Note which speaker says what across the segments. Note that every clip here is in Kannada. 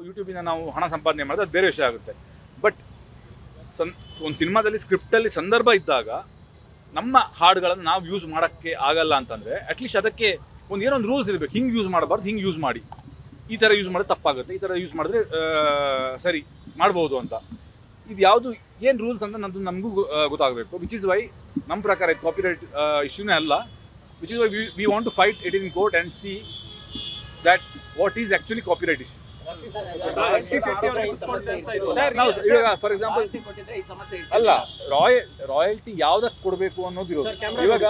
Speaker 1: ಯೂಟ್ಯೂಬಿಂದ ನಾವು ಹಣ ಸಂಪಾದನೆ ಮಾಡೋದು ಅದು ಬೇರೆ ವಿಷಯ ಆಗುತ್ತೆ. ಬಟ್ ಒಂದು ಸಿನಿಮಾದಲ್ಲಿ ಸ್ಕ್ರಿಪ್ಟಲ್ಲಿ ಸಂದರ್ಭ ಇದ್ದಾಗ ನಮ್ಮ ಹಾಡುಗಳನ್ನು ನಾವು ಯೂಸ್ ಮಾಡೋಕ್ಕೆ ಆಗಲ್ಲ ಅಂತಂದರೆ ಅಟ್ಲೀಸ್ಟ್ ಅದಕ್ಕೆ ಏನೋ ಒಂದು ರೂಲ್ಸ್ ಇರಬೇಕು. ಹಿಂಗೆ ಯೂಸ್ ಮಾಡಬಾರ್ದು, ಹಿಂಗೆ ಯೂಸ್ ಮಾಡಿ, ಈ ಥರ ಯೂಸ್ ಮಾಡಿದ್ರೆ ತಪ್ಪಾಗುತ್ತೆ, ಈ ಥರ ಯೂಸ್ ಮಾಡಿದ್ರೆ ಸರಿ ಮಾಡ್ಬೋದು ಅಂತ. ಇದು ಯಾವುದು ಏನು ರೂಲ್ಸ್ ಅಂತ ನಮಗೂ ಗೊತ್ತಾಗಬೇಕು. ವಿಚ್ ಇಸ್ ವೈ ನಮ್ಮ ಪ್ರಕಾರ ಇದು ಕಾಪಿರೈಟ್ ಇಶ್ಯೂನೇ ಅಲ್ಲ. Which is why we want to fight it in court and see that what is actually copyright issue. ಇವಾಗ ಫಾರ್ ಎಕ್ಸಾಂಪಲ್ ಅಲ್ಲ, ರಾಯಲ್ಟಿ ಯಾವ್ದಕ್ಕೆ ಕೊಡಬೇಕು ಅನ್ನೋದು ಇರೋದು. ಇವಾಗ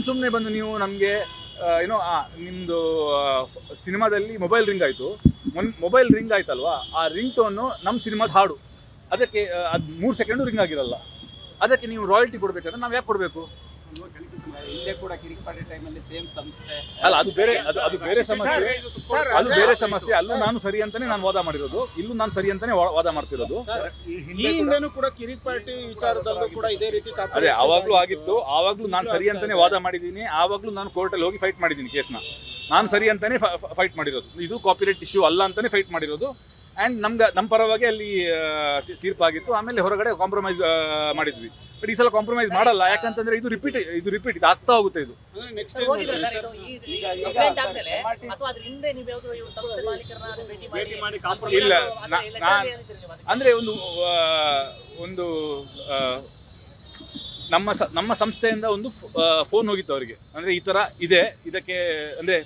Speaker 1: ಸುಮ್ಮನೆ ಬಂದು ನೀವು ನಮಗೆ ಏನೋ ನಿಮ್ಮದು ಸಿನಿಮಾದಲ್ಲಿ ಮೊಬೈಲ್ ರಿಂಗ್ ಆಯಿತು, ಮೊಬೈಲ್ ರಿಂಗ್ ಆಯ್ತಲ್ವಾ, ಆ ರಿಂಗ್ ಟೋನು ನಮ್ಮ ಸಿನಿಮಾದ ಹಾಡು, ಅದಕ್ಕೆ ಅದು 3 ಸೆಕೆಂಡು ರಿಂಗ್ ಆಗಿರಲ್ಲ, ಅದಕ್ಕೆ ನೀವು ರಾಯಲ್ಟಿ ಕೊಡಬೇಕಂದ್ರೆ ನಾವು ಯಾಕೆ ಕೊಡಬೇಕು?
Speaker 2: ಇಲ್ಲೇ ಕೂಡ ಕಿರಿಕಿಪಾಟಿ ಟೈಮಲ್ಲಿ ಸೇಮ್ ಸಂಸ್ಥೆ
Speaker 1: ಅಲ್ಲ, ಅದು ಬೇರೆ ಸಮಸ್ಯೆ. ಅಲ್ಲೂ ನಾನು ಸರಿ ಅಂತಾನೆ ನಾನು ವಾದ ಮಾಡಿರೋದು, ಇಲ್ಲೂ ನಾನು ಸರಿ ಅಂತಾನೆ ವಾದ ಮಾಡ್ತಿರೋದು.
Speaker 3: ಈ ಹಿಂದೆನೂ ಕೂಡ ಕಿರಿಕಿಪಾಟಿ ವಿಚಾರದಲ್ಲೂ ಕೂಡ ಇದೇ ರೀತಿ
Speaker 1: ಅದೇ ಆವಾಗ್ಲೂ ಆಗಿತ್ತು. ಆವಾಗ್ಲೂ ನಾನು ಸರಿ ಅಂತಾನೆ ವಾದ ಮಾಡಿದ್ದೀನಿ. ಆವಾಗ್ಲೂ ನಾನು ಕೋರ್ಟಲ್ಲಿ ಹೋಗಿ ಫೈಟ್ ಮಾಡಿದ್ದೀನಿ ಕೇಸ್ನ. ನಾನು ಸರಿ ಅಂತಾನೆ ಫೈಟ್ ಮಾಡಿರೋದು. ಇದು ಕಾಪಿರೈಟ್ ಇಶ್ಯೂ ಅಲ್ಲ ಅಂತಾನೆ ಫೈಟ್ ಮಾಡಿರೋದು. ಆ್ಯಂಡ್ ನಮ್ಮ ಪರವಾಗಿ ಅಲ್ಲಿ ತೀರ್ಪಾಗಿತ್ತು. ಆಮೇಲೆ ಹೊರಗಡೆ ಕಾಂಪ್ರಮೈಸ್ ಮಾಡಿದ್ವಿ. ಬಟ್ ಈ ಸಲ ಕಾಂಪ್ರಮೈಸ್ ಮಾಡಲ್ಲ. ಯಾಕಂತಂದ್ರೆ ಇದು ರಿಪೀಟ್ ಇದು ಆಗ್ತಾ ಹೋಗುತ್ತೆ. ಇದು ಇಲ್ಲ, ಅಂದ್ರೆ ಒಂದು ನಮ್ಮ ಸಂಸ್ಥೆಯಿಂದ ಒಂದು ಫೋನ್ ಹೋಗಿತ್ತು ಅವರಿಗೆ. ಅಂದ್ರೆ ಈ ತರ ಇದೆ, ಇದಕ್ಕೆ ಅಂದ್ರೆ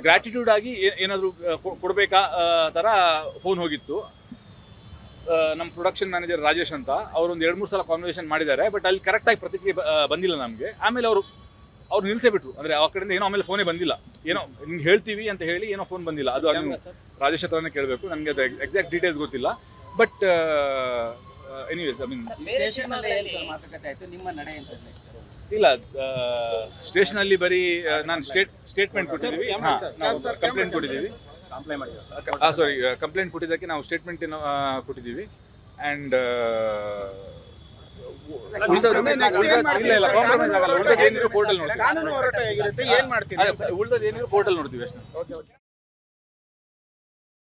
Speaker 1: ಗ್ರಾಟಿಟ್ಯೂಡ್ ಆಗಿ ಏನಾದರೂ ಕೊಡಬೇಕಾ ಥರ ಫೋನ್ ಹೋಗಿತ್ತು. ನಮ್ಮ ಪ್ರೊಡಕ್ಷನ್ ಮ್ಯಾನೇಜರ್ ರಾಜೇಶ್ ಅಂತ, ಅವರು ಒಂದು 2-3 ಸಲ ಕಾನ್ವರ್ಸೇಷನ್ ಮಾಡಿದ್ದಾರೆ. ಬಟ್ ಅಲ್ಲಿ ಕರೆಕ್ಟಾಗಿ ಪ್ರತಿಕ್ರಿಯೆ ಬಂದಿಲ್ಲ ನಮಗೆ. ಆಮೇಲೆ ಅವ್ರು ನಿಲ್ಲಿಸೇ ಬಿಟ್ರು. ಅಂದರೆ ಆ ಕಡೆಯಿಂದ ಏನೋ ಆಮೇಲೆ ಫೋನೇ ಬಂದಿಲ್ಲ. ಏನೋ ನಿಮ್ಗೆ ಹೇಳ್ತೀವಿ ಅಂತ ಹೇಳಿ ಏನೋ ಫೋನ್ ಬಂದಿಲ್ಲ. ಅದು ರಾಜೇಶ್ ಹತ್ರನೇ ಕೇಳಬೇಕು, ನನಗೆ ಅದು ಎಕ್ಸಾಕ್ಟ್ ಡೀಟೇಲ್ಸ್ ಗೊತ್ತಿಲ್ಲ. ಬಟ್ ಎನಿವೇಸ್ ಐ ಮೀನ್ ಇಲ್ಲ, ಸ್ಟೇಷನಲ್ಲಿ ಬರೀ ನಾನು ಸ್ಟೇಟ್ಮೆಂಟ್ ಕೊಟ್ಟಿದ್ದೀವಿ. ನಾವು ಕಂಪ್ಲೇಂಟ್ ಕೊಟ್ಟಿದ್ದೀವಿ. ಕಂಪ್ಲೇಂಟ್ ಕೊಟ್ಟಿದ್ದಕ್ಕೆ ನಾವು ಸ್ಟೇಟ್ಮೆಂಟ್ ಕೊಟ್ಟಿದ್ದೀವಿ. ಆ್ಯಂಡ್ ಉಳಿದದೇನಿರೋ ಕೋರ್ಟಲ್ಲಿ ನೋಡ್ತೀವಿ.
Speaker 3: ಕಾನೂನು ಹೋರಾಟ ಹೇಗಿರುತ್ತೆ, ಏನ್ ಮಾಡ್ತೀವಿ,
Speaker 1: ಉಳಿದದೇನಿರೋ ಕೋರ್ಟಲ್ಲಿ ನೋಡ್ತೀವಿ ಅಷ್ಟೇ.